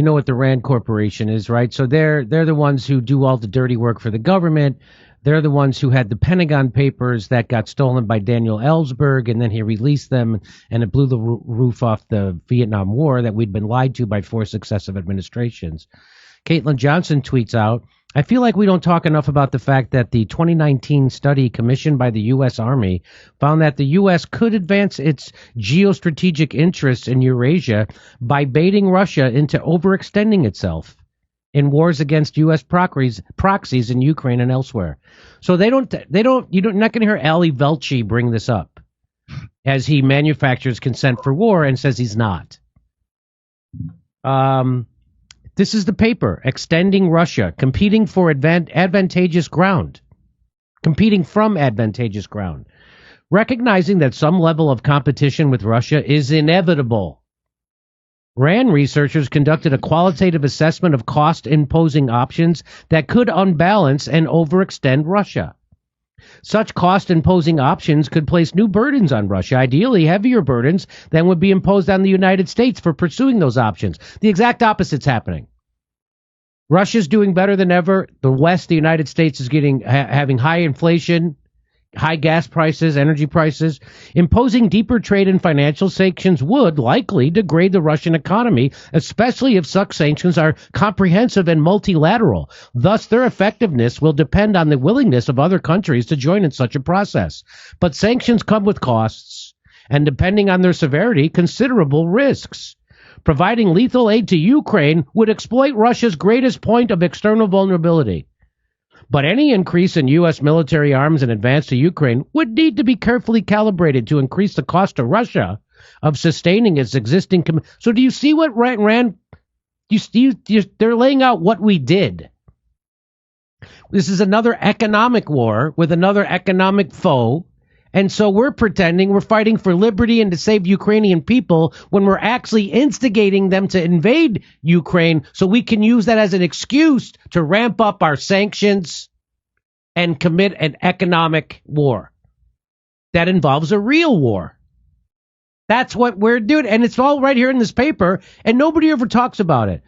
You know what the Rand Corporation is, right? So they're the ones who do all the dirty work for the government. They're the ones who had the Pentagon Papers that got stolen by Daniel Ellsberg, and then he released them, and it blew the roof off the Vietnam War that we'd been lied to by 4 successive administrations. Caitlin Johnson tweets out, I feel like we don't talk enough about the fact that the 2019 study commissioned by the U.S. Army found that the U.S. could advance its geostrategic interests in Eurasia by baiting Russia into overextending itself in wars against U.S. proxies in Ukraine and elsewhere. So you're not going to hear Ali Velshi bring this up as he manufactures consent for war and says he's not. This is the paper, Extending Russia, Competing for Advantageous Ground. Competing from advantageous ground. Recognizing that some level of competition with Russia is inevitable. RAND researchers conducted a qualitative assessment of cost-imposing options that could unbalance and overextend Russia. Such cost-imposing options could place new burdens on Russia, ideally heavier burdens than would be imposed on the United States for pursuing those options. The exact opposite's happening. Russia's doing better than ever. The West, the United States, is having high inflation, high gas prices, energy prices. Imposing deeper trade and financial sanctions would likely degrade the Russian economy, especially if such sanctions are comprehensive and multilateral. Thus, their effectiveness will depend on the willingness of other countries to join in such a process. But sanctions come with costs, and depending on their severity, considerable risks. Providing lethal aid to Ukraine would exploit Russia's greatest point of external vulnerability. But any increase in U.S. military arms and advance to Ukraine would need to be carefully calibrated to increase the cost to Russia of sustaining its existing... So do you see what Rand... They're laying out what we did. This is another economic war with another economic foe. And so we're pretending we're fighting for liberty and to save Ukrainian people when we're actually instigating them to invade Ukraine so we can use that as an excuse to ramp up our sanctions and commit an economic war. That involves a real war. That's what we're doing. And it's all right here in this paper, and nobody ever talks about it.